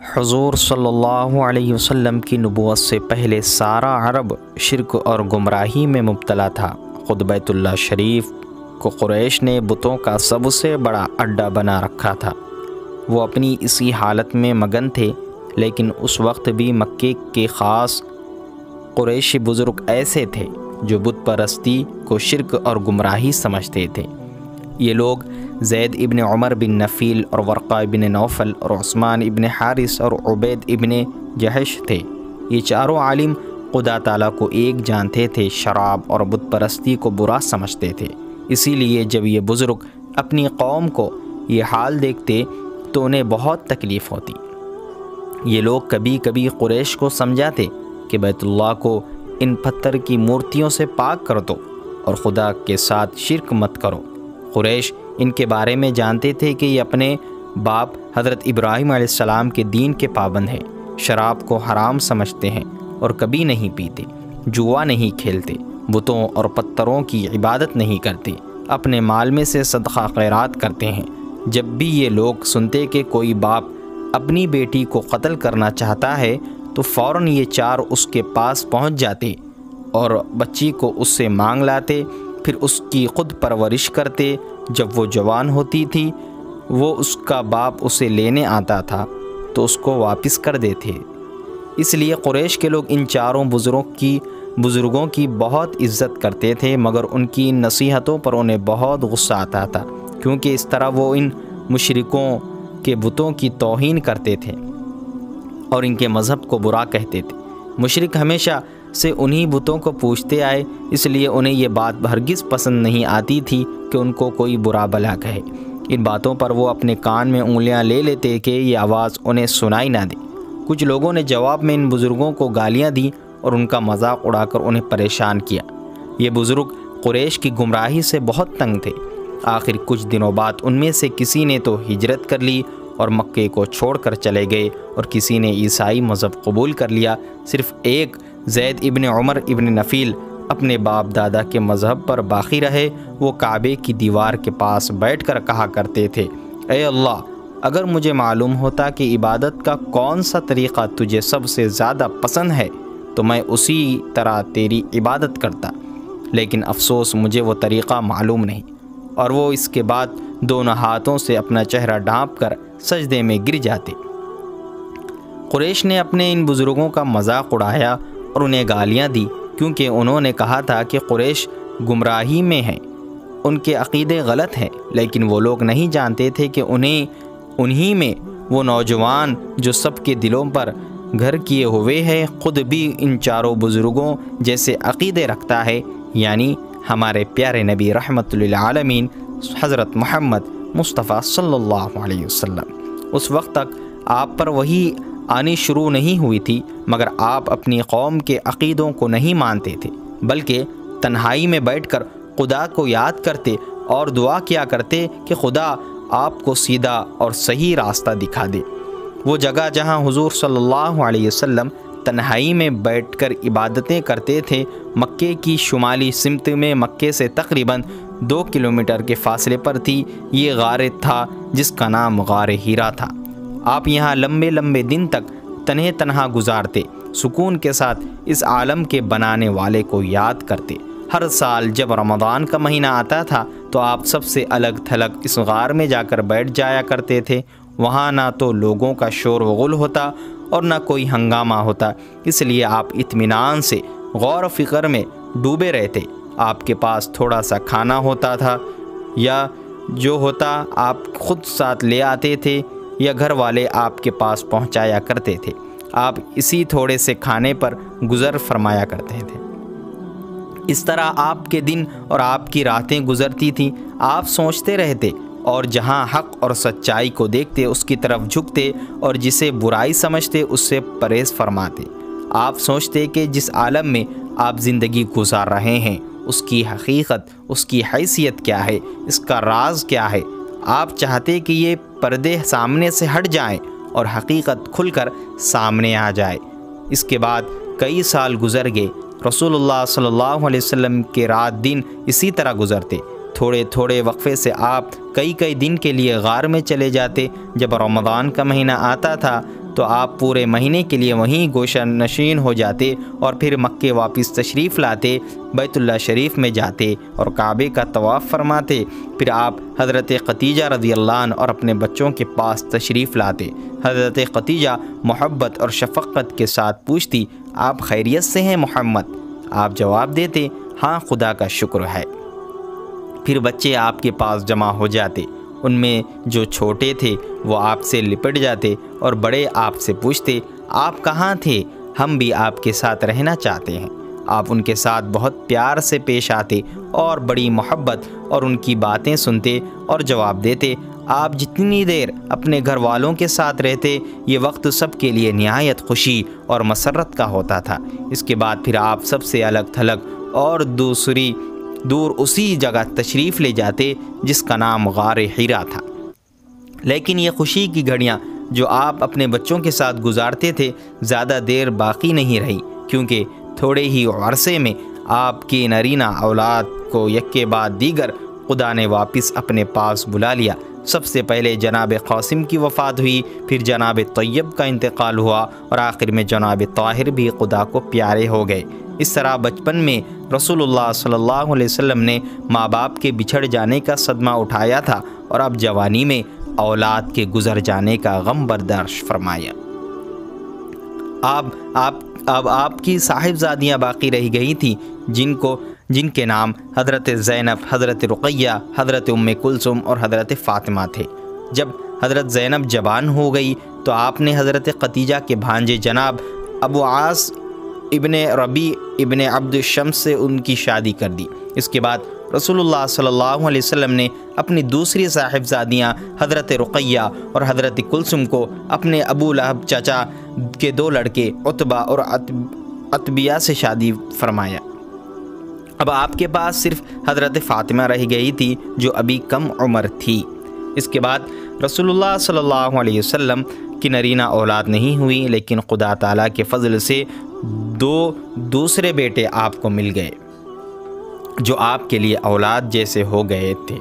حضور صلی اللہ علیہ وسلم کی نبوت سے پہلے سارا عرب شرک اور گمراہی میں مبتلا تھا۔ خود بیت اللہ شریف کو قریش نے بتوں کا سب سے بڑا اڈا بنا رکھا تھا۔ وہ اپنی اسی حالت میں مگن تھے، لیکن اس وقت بھی مکے کے خاص قریشی بزرگ ایسے تھے جو بت پرستی کو شرک اور گمراہی سمجھتے تھے۔ یہ لوگ زید ابن عمر بن نفیل اور ورقہ ابن نوفل اور عثمان ابن حارث اور عبید ابن جحش تھے۔ یہ چاروں عالم خدا تعالیٰ کو ایک جانتے تھے، شراب اور بت پرستی کو برا سمجھتے تھے۔ اسی لیے جب یہ بزرگ اپنی قوم کو یہ حال دیکھتے تو انہیں بہت تکلیف ہوتی۔ یہ لوگ کبھی کبھی قریش کو سمجھاتے کہ بیت اللہ کو ان پتھر کی مورتیوں سے پاک کر دو اور خدا کے ساتھ شرک مت کرو۔ قریش ان کے بارے میں جانتے تھے کہ یہ اپنے باپ حضرت ابراہیم علیہ السلام کے دین کے پابند ہیں، شراب کو حرام سمجھتے ہیں اور کبھی نہیں پیتے، جوا نہیں کھیلتے، بتوں اور پتھروں کی عبادت نہیں کرتے، اپنے مال میں سے صدقہ خیرات کرتے ہیں۔ جب بھی یہ لوگ سنتے کہ کوئی باپ اپنی بیٹی کو قتل کرنا چاہتا ہے تو فوراً یہ چار اس کے پاس پہنچ جاتے اور بچی کو اس سے مانگ لاتے، پھر اس کی خود پرورش کرتے۔ جب وہ جوان ہوتی تھی، وہ اس کا باپ اسے لینے آتا تھا تو اس کو واپس کر دیتے۔ اس لیے قریش کے لوگ ان چاروں بزرگوں کی بہت عزت کرتے تھے، مگر ان کی نصیحتوں پر انہیں بہت غصہ آتا تھا، کیونکہ اس طرح وہ ان مشرکوں کے بتوں کی توہین کرتے تھے اور ان کے مذہب کو برا کہتے تھے۔ مشرک ہمیشہ سے انہی بتوں کو پوجتے آئے، اس لیے انہیں یہ بات ہرگز پسند نہیں آتی تھی کہ ان کو کوئی برا بھلا کہے۔ ان باتوں پر وہ اپنے کان میں انگلیاں لے لیتے کہ یہ آواز انہیں سنائی نہ دے۔ کچھ لوگوں نے جواب میں ان بزرگوں کو گالیاں دیں اور ان کا مذاق اڑا کر انہیں پریشان کیا۔ یہ بزرگ قریش کی گمراہی سے بہت تنگ تھے۔ آخر کچھ دنوں بعد ان میں سے کسی نے تو ہجرت کر لی اور مکے کو چھوڑ کر چلے گئے، اور کسی نے عیسائی مذہب قبول کر لیا۔ صرف ایک زید ابن عمر ابن نفیل اپنے باپ دادا کے مذہب پر باقی رہے۔ وہ کعبے کی دیوار کے پاس بیٹھ کر کہا کرتے تھے، اے اللہ، اگر مجھے معلوم ہوتا کہ عبادت کا کون سا طریقہ تجھے سب سے زیادہ پسند ہے تو میں اسی طرح تیری عبادت کرتا، لیکن افسوس مجھے وہ طریقہ معلوم نہیں۔ اور وہ اس کے بعد دونوں ہاتھوں سے اپنا چہرہ ڈھانپ کر سجدے میں گر جاتے۔ قریش نے اپنے ان بزرگوں کا مذاق اڑایا اور انہیں گالیاں دی، کیونکہ انہوں نے کہا تھا کہ قریش گمراہی میں ہیں، ان کے عقیدے غلط ہیں، لیکن وہ لوگ نہیں جانتے تھے کہ انہی میں وہ نوجوان جو سب کے دلوں پر گھر کیے ہوئے ہے خود بھی ان چاروں بزرگوں جیسے عقیدے رکھتا ہے، یعنی ہمارے پیارے نبی رحمت للعالمین حضرت محمد مصطفیٰ صلی اللہ علیہ وسلم۔ اس وقت تک آپ پر وحی آنی شروع نہیں ہوئی تھی، مگر آپ اپنی قوم کے عقیدوں کو نہیں مانتے تھے، بلکہ تنہائی میں بیٹھ کر خدا کو یاد کرتے اور دعا کیا کرتے کہ خدا آپ کو سیدھا اور صحیح راستہ دکھا دے۔ وہ جگہ جہاں حضور صلی اللہ علیہ وسلم تنہائی میں بیٹھ کر عبادتیں کرتے تھے، مکے کی شمالی سمت میں مکے سے تقریباً 2 کلومیٹر کے فاصلے پر تھی۔ یہ غار تھا جس کا نام غار ہیرا تھا۔ آپ یہاں لمبے لمبے دن تک تنہا گزارتے، سکون کے ساتھ اس عالم کے بنانے والے کو یاد کرتے۔ ہر سال جب رمضان کا مہینہ آتا تھا تو آپ سب سے الگ تھلگ اس غار میں جا کر بیٹھ جایا کرتے تھے۔ وہاں نہ تو لوگوں کا شور و غل ہوتا اور نہ کوئی ہنگامہ ہوتا، اس لیے آپ اطمینان سے غور و فکر میں ڈوبے رہتے۔ آپ کے پاس تھوڑا سا کھانا ہوتا تھا، یا جو ہوتا آپ خود ساتھ لے آتے تھے یا گھر والے آپ کے پاس پہنچایا کرتے تھے۔ آپ اسی تھوڑے سے کھانے پر گزر فرمایا کرتے تھے۔ اس طرح آپ کے دن اور آپ کی راتیں گزرتی تھیں۔ آپ سوچتے رہتے اور جہاں حق اور سچائی کو دیکھتے اس کی طرف جھکتے، اور جسے برائی سمجھتے اس سے پرہیز فرماتے۔ آپ سوچتے کہ جس عالم میں آپ زندگی گزار رہے ہیں اس کی حقیقت، اس کی حیثیت کیا ہے، اس کا راز کیا ہے۔ آپ چاہتے کہ یہ پردے سامنے سے ہٹ جائیں اور حقیقت کھل کر سامنے آ جائے۔ اس کے بعد کئی سال گزر گئے۔ رسول اللہ صلی اللہ علیہ وسلم کے رات دن اسی طرح گزرتے۔ تھوڑے تھوڑے وقفے سے آپ کئی دن کے لیے غار میں چلے جاتے۔ جب رمضان کا مہینہ آتا تھا تو آپ پورے مہینے کے لیے وہیں گوشہ نشین ہو جاتے اور پھر مکے واپس تشریف لاتے، بیت اللہ شریف میں جاتے اور کعبے کا طواف فرماتے۔ پھر آپ حضرت خدیجہ رضی اللہ عنہ اور اپنے بچوں کے پاس تشریف لاتے۔ حضرت خدیجہ محبت اور شفقت کے ساتھ پوچھتی، آپ خیریت سے ہیں محمد؟ آپ جواب دیتے، ہاں خدا کا شکر ہے۔ پھر بچے آپ کے پاس جمع ہو جاتے، ان میں جو چھوٹے تھے وہ آپ سے لپٹ جاتے اور بڑے آپ سے پوچھتے، آپ کہاں تھے؟ ہم بھی آپ کے ساتھ رہنا چاہتے ہیں۔ آپ ان کے ساتھ بہت پیار سے پیش آتے اور بڑی محبت اور ان کی باتیں سنتے اور جواب دیتے۔ آپ جتنی دیر اپنے گھر والوں کے ساتھ رہتے، یہ وقت سب کے لیے نہایت خوشی اور مسرت کا ہوتا تھا۔ اس کے بعد پھر آپ سب سے الگ تھلگ اور دور اسی جگہ تشریف لے جاتے جس کا نام غار حرا تھا۔ لیکن یہ خوشی کی گھڑیاں جو آپ اپنے بچوں کے ساتھ گزارتے تھے زیادہ دیر باقی نہیں رہی، کیونکہ تھوڑے ہی عرصے میں آپ کی نرینہ اولاد کو یک کے بعد دیگر خدا نے واپس اپنے پاس بلا لیا۔ سب سے پہلے جناب قاسم کی وفات ہوئی، پھر جناب طیب کا انتقال ہوا اور آخر میں جناب طاہر بھی خدا کو پیارے ہو گئے۔ اس طرح بچپن میں رسول اللہ صلی اللہ علیہ وسلم نے ماں باپ کے بچھڑ جانے کا صدمہ اٹھایا تھا اور اب جوانی میں اولاد کے گزر جانے کا غم برداشت فرمایا۔ اب آپ کی صاحبزادیاں باقی رہ گئی تھیں جن کے نام حضرت زینب، حضرت رقیہ، حضرت ام کلثوم اور حضرت فاطمہ تھے۔ جب حضرت زینب جوان ہو گئی تو آپ نے حضرت خدیجہ کے بھانجے جناب ابو عاص ابن ربیع ابن عبد الشمس سے ان کی شادی کر دی۔ اس کے بعد رسول اللہ صلی اللہ علیہ وسلم نے اپنی دوسری صاحبزادیاں حضرت رقیہ اور حضرت کلثوم کو اپنے ابو لہب چچا کے 2 لڑکے عتبہ اور عتبیہ سے شادی فرمایا۔ اب آپ کے پاس صرف حضرت فاطمہ رہ گئی تھی جو ابھی کم عمر تھی۔ اس کے بعد رسول اللہ صلی اللہ علیہ وسلم کی نرینہ اولاد نہیں ہوئی، لیکن خدا تعالیٰ کے فضل سے 2 دوسرے بیٹے آپ کو مل گئے جو آپ کے لیے اولاد جیسے ہو گئے تھے،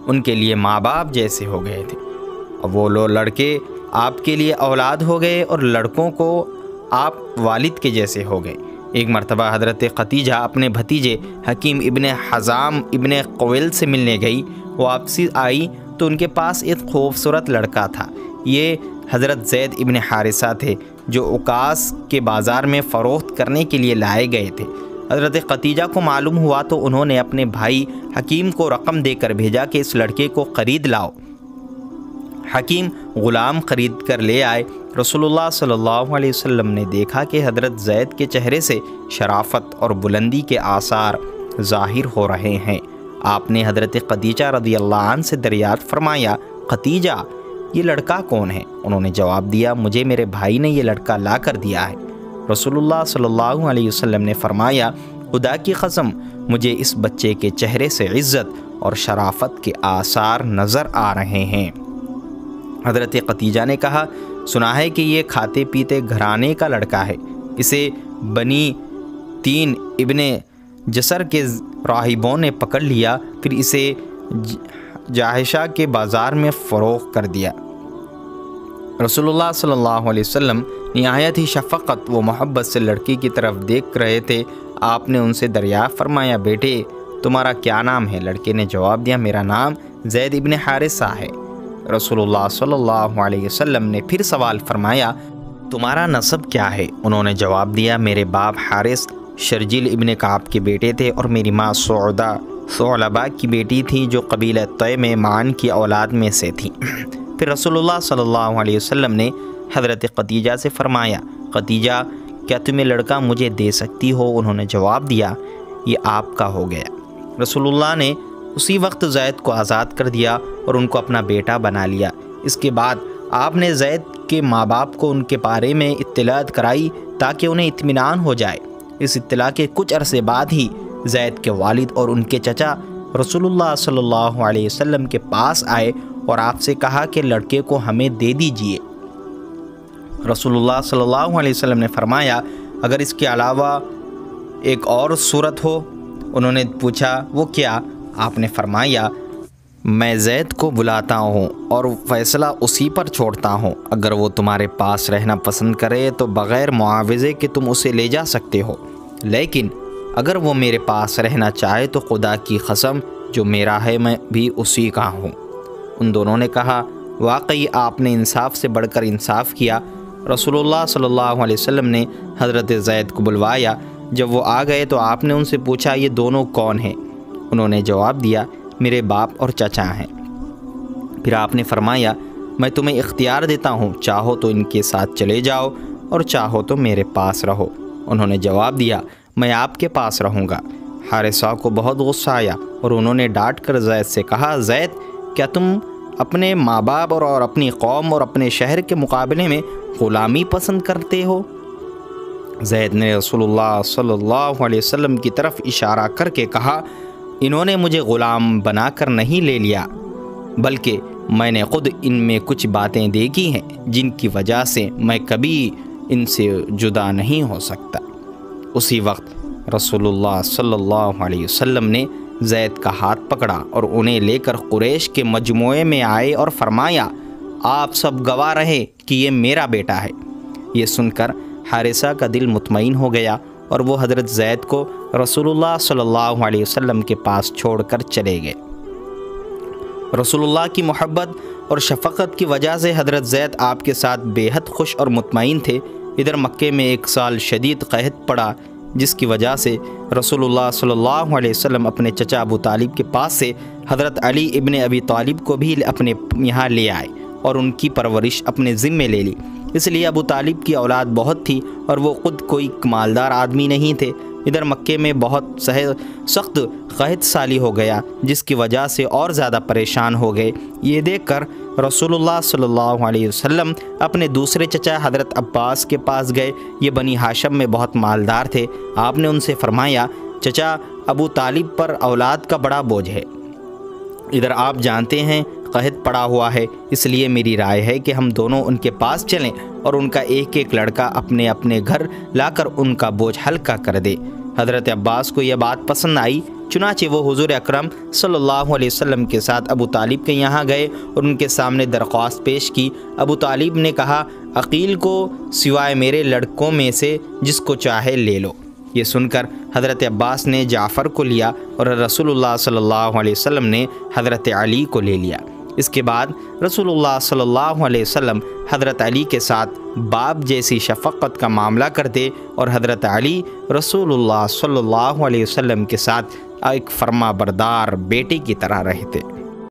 ان کے لیے ماں باپ جیسے ہو گئے تھے۔ وہ لڑکے آپ کے لیے اولاد ہو گئے اور لڑکوں کو آپ والد کے جیسے ہو گئے۔ ایک مرتبہ حضرت خدیجہ اپنے بھتیجے حکیم ابن حزام ابن قویل سے ملنے گئی۔ وہ واپسی آئی تو ان کے پاس ایک خوبصورت لڑکا تھا۔ یہ حضرت زید ابن حارثہ تھے جو عکاظ کے بازار میں فروخت کرنے کے لیے لائے گئے تھے۔ حضرت خدیجہ کو معلوم ہوا تو انہوں نے اپنے بھائی حکیم کو رقم دے کر بھیجا کہ اس لڑکے کو خرید لاؤ۔ حکیم غلام خرید کر لے آئے۔ رسول اللہ صلی اللہ علیہ وسلم نے دیکھا کہ حضرت زید کے چہرے سے شرافت اور بلندی کے آثار ظاہر ہو رہے ہیں۔ آپ نے حضرت خدیجہ رضی اللہ عنہ سے دریافت فرمایا، خدیجہ یہ لڑکا کون ہے؟ انہوں نے جواب دیا، مجھے میرے بھائی نے یہ لڑکا لا کر دیا ہے۔ رسول اللہ صلی اللہ علیہ وسلم نے فرمایا، خدا کی قسم مجھے اس بچے کے چہرے سے عزت اور شرافت کے آثار نظر آ رہے ہیں۔ حضرت خدیجہ نے کہا، سنا ہے کہ یہ کھاتے پیتے گھرانے کا لڑکا ہے، اسے بنی 3 ابن جسر کے راہبوں نے پکڑ لیا، پھر اسے جاہشہ کے بازار میں فروخت کر دیا۔ رسول اللہ صلی اللہ علیہ وسلم نہایت ہی شفقت و محبت سے لڑکی کی طرف دیکھ رہے تھے۔ آپ نے ان سے دریافت فرمایا، بیٹے تمہارا کیا نام ہے؟ لڑکے نے جواب دیا، میرا نام زید ابن حارثہ ہے۔ رسول اللہ صلی اللہ علیہ وسلم نے پھر سوال فرمایا، تمہارا نسب کیا ہے؟ انہوں نے جواب دیا، میرے باپ حارث شرجیل ابن کعب کے بیٹے تھے اور میری ماں ثعلبہ کی بیٹی تھی جو قبیلہ تیم معن کی اولاد میں سے تھی۔ پھر رسول اللہ صلی اللہ علیہ وسلم نے حضرت خدیجہ سے فرمایا، خدیجہ کیا تمہیں لڑکا مجھے دے سکتی ہو؟ انہوں نے جواب دیا، یہ آپ کا ہو گیا۔ رسول اللہ نے اسی وقت زید کو آزاد کر دیا اور ان کو اپنا بیٹا بنا لیا۔ اس کے بعد آپ نے زید کے ماں باپ کو ان کے بارے میں اطلاع کرائی تاکہ انہیں اطمینان ہو جائے۔ اس اطلاع کے کچھ عرصے بعد ہی زید کے والد اور ان کے چچا رسول اللہ صلی اللہ علیہ وسلم کے پاس آئے اور آپ سے کہا کہ لڑکے کو ہمیں دے دیجئے۔ رسول اللہ صلی اللہ علیہ وسلم نے فرمایا، اگر اس کے علاوہ ایک اور صورت ہو؟ انہوں نے پوچھا، وہ کیا؟ آپ نے فرمایا، میں زید کو بلاتا ہوں اور فیصلہ اسی پر چھوڑتا ہوں۔ اگر وہ تمہارے پاس رہنا پسند کرے تو بغیر معاوضے کے تم اسے لے جا سکتے ہو، لیکن اگر وہ میرے پاس رہنا چاہے تو خدا کی قسم جو میرا ہے میں بھی اسی کا ہوں۔ ان دونوں نے کہا، واقعی آپ نے انصاف سے بڑھ کر انصاف کیا۔ رسول اللہ صلی اللہ علیہ وسلم نے حضرت زید کو بلوایا۔ جب وہ آ گئے تو آپ نے ان سے پوچھا، یہ دونوں کون ہیں؟ انہوں نے جواب دیا، میرے باپ اور چچا ہیں۔ پھر آپ نے فرمایا، میں تمہیں اختیار دیتا ہوں، چاہو تو ان کے ساتھ چلے جاؤ اور چاہو تو میرے پاس رہو۔ انہوں نے جواب دیا، میں آپ کے پاس رہوں گا۔ حارثہ کو بہت غصہ آیا اور انہوں نے ڈانٹ کر زید سے کہا، زید کیا تم اپنے ماں باپ اور اپنی قوم اور اپنے شہر کے مقابلے میں غلامی پسند کرتے ہو؟ زید نے رسول اللہ صلی اللہ علیہ وسلم کی طرف اشارہ کر کے کہا، انہوں نے مجھے غلام بنا کر نہیں لے لیا، بلکہ میں نے خود ان میں کچھ باتیں دیکھی ہیں جن کی وجہ سے میں کبھی ان سے جدا نہیں ہو سکتا۔ اسی وقت رسول اللہ صلی اللہ علیہ وسلم نے زید کا ہاتھ پکڑا اور انہیں لے کر قریش کے مجموعے میں آئے اور فرمایا، آپ سب گواہ رہے کہ یہ میرا بیٹا ہے۔ یہ سن کر حارثہ کا دل مطمئن ہو گیا اور وہ حضرت زید کو رسول اللہ صلی اللہ علیہ وسلم کے پاس چھوڑ کر چلے گئے۔ رسول اللہ کی محبت اور شفقت کی وجہ سے حضرت زید آپ کے ساتھ بے حد خوش اور مطمئن تھے۔ ادھر مکے میں ایک سال شدید قحط پڑا، جس کی وجہ سے رسول اللہ صلی اللہ علیہ وسلم اپنے چچا ابو طالب کے پاس سے حضرت علی ابن ابی طالب کو بھی اپنے یہاں لے آئے اور ان کی پرورش اپنے ذمے لے لی۔ اس لیے ابو طالب کی اولاد بہت تھی اور وہ خود کوئی مالدار آدمی نہیں تھے۔ ادھر مکے میں بہت سخت قحط سالی ہو گیا، جس کی وجہ سے اور زیادہ پریشان ہو گئے۔ یہ دیکھ کر رسول اللہ صلی اللہ علیہ وسلم اپنے دوسرے چچا حضرت عباس کے پاس گئے۔ یہ بنی ہاشم میں بہت مالدار تھے۔ آپ نے ان سے فرمایا، چچا ابو طالب پر اولاد کا بڑا بوجھ ہے، ادھر آپ جانتے ہیں قحط پڑا ہوا ہے، اس لیے میری رائے ہے کہ ہم دونوں ان کے پاس چلیں اور ان کا ایک ایک لڑکا اپنے اپنے گھر لا کر ان کا بوجھ ہلکا کر دے۔ حضرت عباس کو یہ بات پسند آئی، چنانچہ وہ حضور اکرم صلی اللہ علیہ وسلم کے ساتھ ابو طالب کے یہاں گئے اور ان کے سامنے درخواست پیش کی۔ ابو طالب نے کہا، عقیل کو سوائے میرے لڑکوں میں سے جس کو چاہے لے لو۔ یہ سن کر حضرت عباس نے جعفر کو لیا اور رسول اللہ صلی اللہ علیہ وسلم نے حضرت علی کو لے لیا۔ اس کے بعد رسول اللہ صلی اللہ علیہ وسلم حضرت علی کے ساتھ باپ جیسی شفقت کا معاملہ کرتے اور حضرت علی رسول اللہ صلی اللہ علیہ وسلم کے ساتھ ایک فرما بردار بیٹے کی طرح رہتے۔